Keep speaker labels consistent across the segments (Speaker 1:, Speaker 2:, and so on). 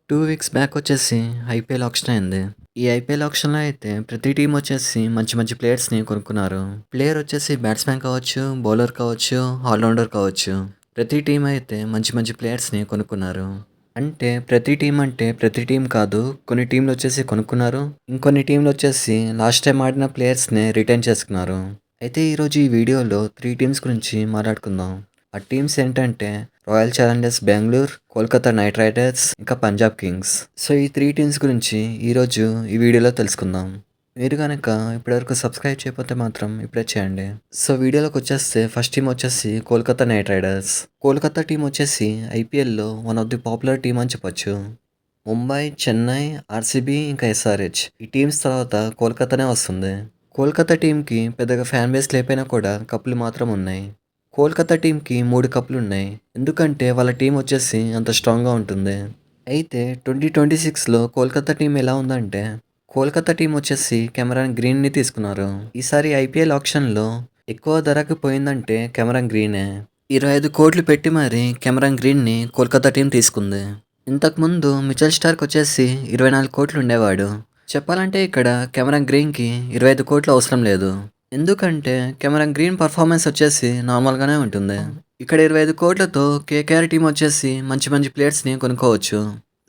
Speaker 1: 2 weeks back వచ్చేసి IPL auction అయింది. ఈ ఐపీఎల్ ఆక్షన్‌లో అయితే ప్రతి టీమ్ వచ్చేసి మంచి మంచి ప్లేయర్స్‌ని కొనుక్కున్నారు. ప్లేయర్ వచ్చేసి బ్యాట్స్‌మెన్ కావచ్చు, బౌలర్ కావచ్చు, ఆల్ రౌండర్ కావచ్చు. ప్రతి టీమ్ అయితే మంచి మంచి ప్లేయర్స్‌ని కొనుక్కున్నారు. అంటే ప్రతి టీమ్ కాదు. కొన్ని టీమ్‌లు వచ్చేసి కొనుక్కున్నారు. ఇంకొన్ని టీమ్‌లు వచ్చేసి లాస్ట్ టైమ్ ఆడిన ప్లేయర్స్‌ని రిటైన్ చేసుకున్నారు. అయితే ఈరోజు ఈ వీడియోలో 3 టీమ్స్ గురించి మాట్లాడుకుందాం. ఆ టీమ్స్ ఏంటంటే royal Challengers Bengaluru, Kolkata night riders, ఇంకా పంజాబ్ కింగ్స్. సో ఈ 3 టీమ్స్ గురించి ఈరోజు ఈ వీడియోలో తెలుసుకుందాం. మీరు గనక ఇప్పటివరకు సబ్స్క్రైబ్ చేయకపోతే మాత్రం ఇప్పుడే చేయండి. సో వీడియోలోకి వచ్చేస్తే ఫస్ట్ టీమ్ వచ్చేసి Kolkata night riders. Kolkata team వచ్చేసి ఐపీఎల్‌లో one of the popular team అని చెప్పొచ్చు. ముంబై, చెన్నై, ఆర్సీబీ ఇంకా ఎస్ఆర్హెచ్ ఈ టీమ్స్ తర్వాత కోల్కతానే వస్తుంది. కోల్కతా టీంకి పెద్దగా ఫ్యాన్ బేస్ లేకపోయినా కూడా కప్పులు మాత్రం ఉన్నాయి. కోల్కతా టీంకి 3 కప్పులున్నాయి. ఎందుకంటే వాళ్ళ టీం వచ్చేసి అంత స్ట్రాంగ్‌గా ఉంటుంది. అయితే 2026లో కోల్కతా టీం ఎలా ఉందంటే, కోల్కతా టీం వచ్చేసి కెమెరాన్ గ్రీన్‌ని తీసుకున్నారు. ఈసారి ఐపీఎల్ ఆక్షన్‌లో ఎక్కువ ధరకు పోయిందంటే కెమెరాన్ గ్రీనే. 25 కోట్లు పెట్టి మరి కెమెరాన్ గ్రీన్‌ని కోల్కతా టీం తీసుకుంది. ఇంతకుముందు మిచెల్ స్టార్క్ వచ్చేసి 24 కోట్లు ఉండేవాడు. చెప్పాలంటే ఇక్కడ కెమెరాన్ గ్రీన్‌కి 25 కోట్లు అవసరం లేదు. ఎందుకంటే కెమెరాన్ గ్రీన్ పర్ఫార్మెన్స్ వచ్చేసి నార్మల్‌గానే ఉంటుంది. ఇక్కడ 25 కోట్లతో కేకేఆర్ టీమ్ వచ్చేసి మంచి మంచి ప్లేయర్స్‌ని కొనుక్కోవచ్చు.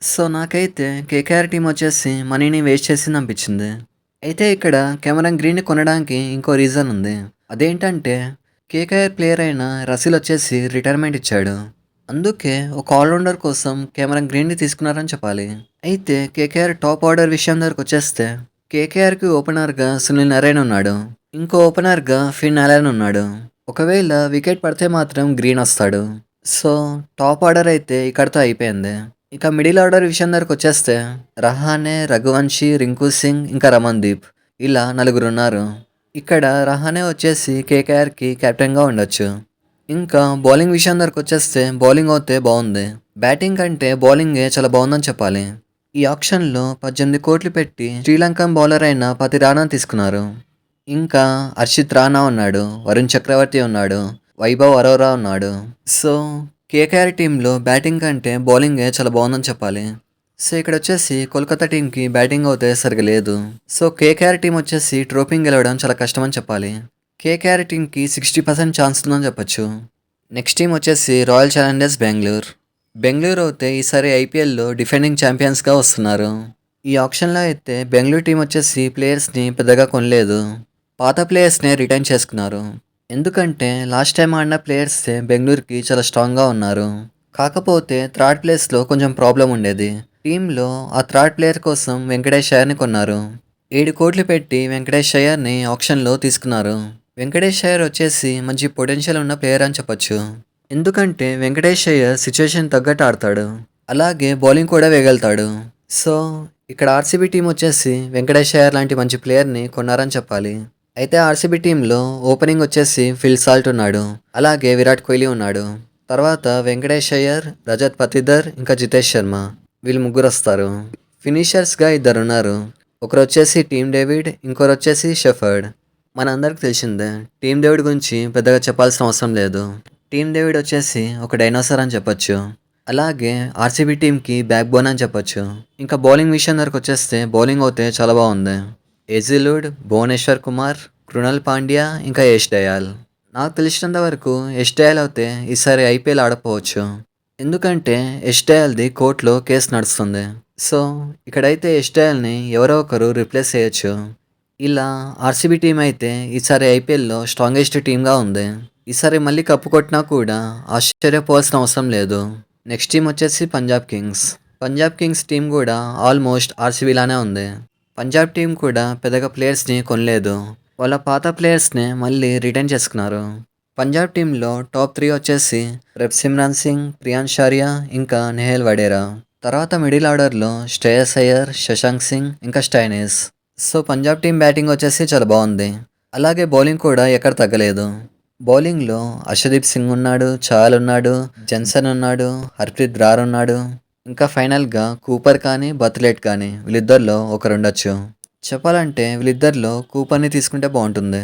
Speaker 1: సో నాకైతే కేకేఆర్ టీమ్ వచ్చేసి మనీని వేస్ట్ చేసిందనిపించింది. అయితే ఇక్కడ కెమెరాన్ గ్రీన్‌ని కొనడానికి ఇంకో రీజన్ ఉంది. అదేంటంటే కేకేఆర్ ప్లేయర్ అయిన రసీల్ వచ్చేసి రిటైర్మెంట్ ఇచ్చాడు. అందుకే ఒక ఆల్రౌండర్ కోసం కెమెరాన్ గ్రీన్‌ని తీసుకున్నారని చెప్పాలి. అయితే కేకేఆర్ టాప్ ఆర్డర్ విషయం దగ్గరకొచ్చేస్తే కేకేఆర్‌కి ఓపెనర్‌గా సునీల్ నరైన్ ఉన్నాడు. ఇంకో ఓపెనర్‌గా ఫిన్ అలెన్ ఉన్నాడు. ఒకవేళ వికెట్ పడితే మాత్రం గ్రీన్ వస్తాడు. సో టాప్ ఆర్డర్ అయితే ఇక్కడితో అయిపోయింది. ఇక మిడిల్ ఆర్డర్ విషయం దగ్గరకొచ్చేస్తే రహానే, రఘువంశీ, రింకు సింగ్ ఇంకా రమన్‌దీప్ ఇలా నలుగురున్నారు. ఇక్కడ రహానే వచ్చేసి కేకేఆర్‌కి కెప్టెన్‌గా ఉండొచ్చు. ఇంకా బౌలింగ్ విషయం దగ్గరకొచ్చేస్తే బౌలింగ్ అయితే బాగుంది. బ్యాటింగ్ కంటే బౌలింగే చాలా బాగుందని చెప్పాలి. ఈ ఆక్షన్‌లో 18 కోట్లు పెట్టి శ్రీలంకన్ బౌలర్ అయిన పతి రాణాని తీసుకున్నారు. ఇంకా హర్షిత్ రాణా ఉన్నాడు, వరుణ్ చక్రవర్తి ఉన్నాడు, వైభవ్ అరోరా ఉన్నాడు. సో కేకేఆర్ టీంలో బ్యాటింగ్ కంటే బౌలింగే చాలా బాగుందని చెప్పాలి. సో ఇక్కడ వచ్చేసి కోల్కతా టీంకి బ్యాటింగ్ అయితే సరిగా లేదు. సో కేకేఆర్ టీం వచ్చేసి ట్రోఫీ గెలవడం చాలా కష్టం అని చెప్పాలి. కేకేఆర్ టీంకి 60% ఛాన్స్ ఉందని చెప్పొచ్చు. నెక్స్ట్ టీం వచ్చేసి రాయల్ ఛాలెంజర్స్ బెంగుళూరు. బెంగుళూరు అయితే ఈసారి ఐపీఎల్లో డిఫెండింగ్ ఛాంపియన్స్గా వస్తున్నారు. ఈ ఆప్షన్లో అయితే బెంగళూరు టీం వచ్చేసి ప్లేయర్స్ని పెద్దగా కొనలేదు. పాత ప్లేయర్స్నే రిటైన్ చేసుకున్నారు. ఎందుకంటే లాస్ట్ టైం ఆడిన ప్లేయర్సే బెంగళూరుకి చాలా స్ట్రాంగ్గా ఉన్నారు. కాకపోతే థర్డ్ ప్లేస్లో కొంచెం ప్రాబ్లం ఉండేది. టీంలో ఆ థర్డ్ ప్లేయర్ కోసం వెంకటేష్ అయ్యర్ని కొన్నారు. 7 కోట్లు పెట్టి వెంకటేష్ అయ్యర్ని ఆప్షన్లో తీసుకున్నారు. వెంకటేష్ అయ్యర్ వచ్చేసి మంచి పొటెన్షియల్ ఉన్న ప్లేయర్ అని చెప్పొచ్చు. ఎందుకంటే వెంకటేష్ అయ్యర్ సిచ్యువేషన్ తగ్గట్టు ఆడతాడు. అలాగే బౌలింగ్ కూడా వేయగలుగుతాడు. సో ఇక్కడ ఆర్సీబీ టీం వచ్చేసి వెంకటేష్ అయ్యర్ లాంటి మంచి ప్లేయర్ని కొన్నారని చెప్పాలి. అయితే ఆర్సీబీ టీంలో ఓపెనింగ్ వచ్చేసి ఫిల్ సాల్ట్ ఉన్నాడు. అలాగే విరాట్ కోహ్లీ ఉన్నాడు. తర్వాత వెంకటేష్ అయ్యర్, రజత్ పతిదర్ ఇంకా జితేష్ శర్మ వీళ్ళు ముగ్గురు వస్తారు. ఫినిషర్స్గా ఇద్దరు ఉన్నారు. ఒకరు వచ్చేసి టీమ్ డేవిడ్, ఇంకొకరు వచ్చేసి షెఫర్డ్. మనందరికి తెలిసిందే టీమ్ డేవిడ్ గురించి పెద్దగా చెప్పాల్సిన అవసరం లేదు. టీమ్ డేవిడ్ వచ్చేసి ఒక డైనోసార్ అని చెప్పొచ్చు. అలాగే ఆర్సీబీ టీంకి బ్యాక్ బోన్ అని చెప్పొచ్చు. ఇంకా బౌలింగ్ విషయం దగ్గరకు వచ్చేస్తే బౌలింగ్ అయితే చాలా బాగుంది. ఎజిలుడ్, భువనేశ్వర్ కుమార్, కృణల్ పాండ్యా ఇంకా యష్ దయాల్. నాకు తెలిసినంత వరకు యష్ దయాల్ అయితే ఈసారి ఐపీఎల్ ఆడపోవచ్చు. ఎందుకంటే యష్ దయాల్ది కోర్టులో కేసు నడుస్తుంది. సో ఇక్కడైతే యష్ దయాల్ని ఎవరో ఒకరు రిప్లేస్ చేయొచ్చు. ఇలా ఆర్సీబీ టీం అయితే ఈసారి ఐపీఎల్లో స్ట్రాంగెస్ట్ టీమ్గా ఉంది. ఈసారి మళ్ళీ కప్పు కొట్టినా కూడా ఆశ్చర్యపోవాల్సిన అవసరం లేదు. నెక్స్ట్ టీం వచ్చేసి Punjab Kings. Punjab Kings team కూడా ఆల్మోస్ట్ ఆర్సీబీలానే ఉంది. పంజాబ్ టీం కూడా పెద్దగా ప్లేయర్స్ని కొనలేదు. వాళ్ళ పాత ప్లేయర్స్ని మళ్ళీ రిటైన్ చేసుకున్నారు. పంజాబ్ టీంలో టాప్ 3 వచ్చేసి సిమ్రాన్ సింగ్, ప్రియాన్ షారియా ఇంకా నెహల్ వడేరా. తర్వాత మిడిల్ ఆర్డర్లో శ్రేయస్ అయ్యర్, శశాంక్ సింగ్ ఇంకా Stoinis. So Punjab team batting వచ్చేసి చాలా బాగుంది. అలాగే బౌలింగ్ కూడా ఎక్కడ తగ్గలేదు. బౌలింగ్లో అర్షదీప్ సింగ్ ఉన్నాడు, చాల్ ఉన్నాడు, జెన్సన్ ఉన్నాడు, హర్ప్రీత్ బ్రార్ ఉన్నాడు. ఇంకా ఫైనల్గా కూపర్ కానీ బత్లెట్ కానీ వీళ్ళిద్దరిలో ఒకరు ఉండొచ్చు. చెప్పాలంటే వీళ్ళిద్దరిలో కూపర్ని తీసుకుంటే బాగుంటుంది.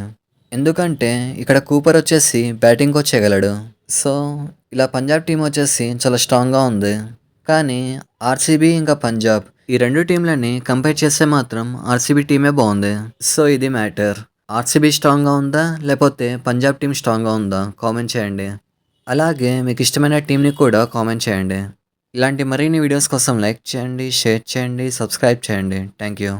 Speaker 1: ఎందుకంటే ఇక్కడ కూపర్ వచ్చేసి బ్యాటింగ్ కోచ్ చేయగలడు. సో ఇలా పంజాబ్ టీం వచ్చేసి చాలా స్ట్రాంగ్గా ఉంది. కానీ ఆర్సీబీ ఇంకా పంజాబ్ ఈ 2 టీమ్‌లని కంపేర్ చేస్తే మాత్రం ఆర్సీబీ టీమే బావుంది. సో, ఇది మ్యాటర్. ఆర్సీబీ స్ట్రాంగ్‌గా ఉందా? లేపోతే పంజాబ్ టీమ్ స్ట్రాంగ్‌గా ఉందా? కామెంట్ చేయండి. అలాగే మీకిష్టమైన టీమ్‌ని కూడా కామెంట్ చేయండి. ఇలాంటి మరిన్ని వీడియోస్ కోసం లైక్ చేయండి, షేర్ చేయండి, సబ్స్క్రైబ్ చేయండి. Thank you.